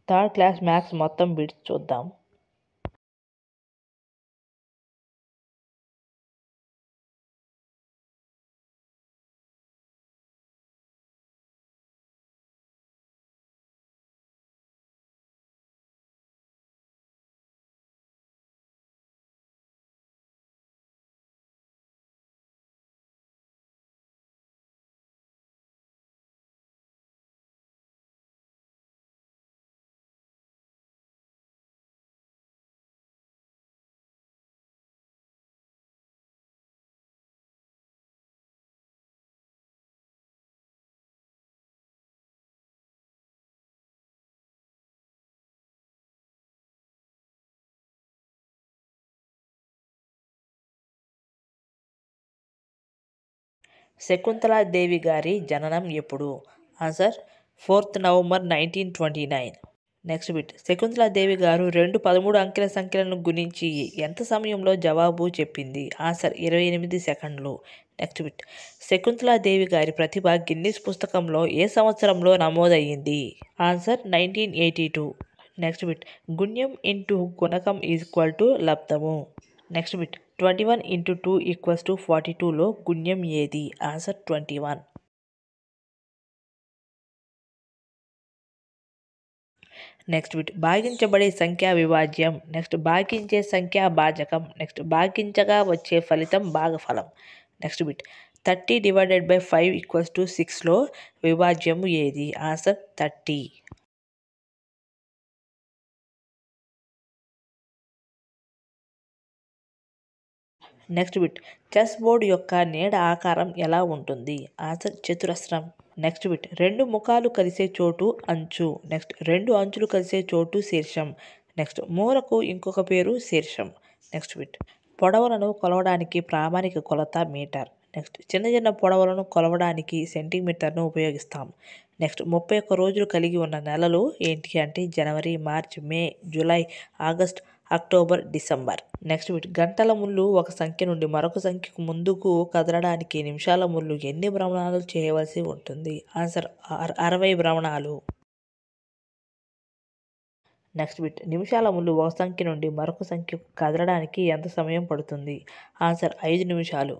Third class maths మొత్తం bits చూద్దాం. శకుంతలాదేవి గారి జననం ఎప్పుడు? Answer 4th November 1929. Next bit. Shakuntala Devi గారు 13 అంకెల సంఖ్యలను గుణించి ఎంత సమయంలో జవాబు చెప్పింది? ఆన్సర్ 28 సెకండ్లు. Next bit. శకుంతలాదేవి గారి ప్రతిభ గిన్నిస్ పుస్తకంలో ఏ సంవత్సరంలో నమోదయ్యింది? ఆన్సర్ 1982. Next bit. గుణ్యం ఇంటూ గుణకం ఈక్వల్ టు లబ్ధము. Next bit. 21 × 2 = 42లో గుణ్యం ఏది? ఆన్సర్ 21. Next bit. భాగించబడే సంఖ్యా విభాజ్యం. నెక్స్ట్ భాగించే సంఖ్యా భాజకం. నెక్స్ట్ భాగించగా వచ్చే ఫలితం భాగఫలం. Next bit. 30/5 = 6లో విభాజ్యము ఏది? Answer 30. Next bit. Chess board యొక్క నీడ ఆకారం ఎలా ఉంటుంది? ఆన్సర్ చతురస్రం. Next bit. రెండు ముఖాలు కలిసే చోటు అంచు. నెక్స్ట్ రెండు అంచులు కలిసే చోటు శీర్షం. నెక్స్ట్ మూలకు ఇంకొక పేరు శీర్షం. Next bit. పొడవులను కొలవడానికి ప్రామాణిక కొలత మీటర్. నెక్స్ట్ చిన్న చిన్న పొడవులను కొలవడానికి సెంటీమీటర్ను ఉపయోగిస్తాం. నెక్స్ట్ 31 రోజులు కలిగి ఉన్న నెలలు ఏంటి అంటే జనవరి, March, May, July, August, October, December. Next bit. గంటల ముళ్ళు ఒక సంఖ్య నుండి మరొక సంఖ్యకు ముందుకు కదలడానికి నిమిషాల ముళ్ళు ఎన్ని భ్రమణాలు చేయవలసి ఉంటుంది? ఆన్సర్ 60 భ్రమణాలు. Next bit. నిమిషాల ముళ్ళు ఒక సంఖ్య నుండి మరొక సంఖ్యకు కదలడానికి ఎంత సమయం పడుతుంది? ఆన్సర్ 5 నిమిషాలు.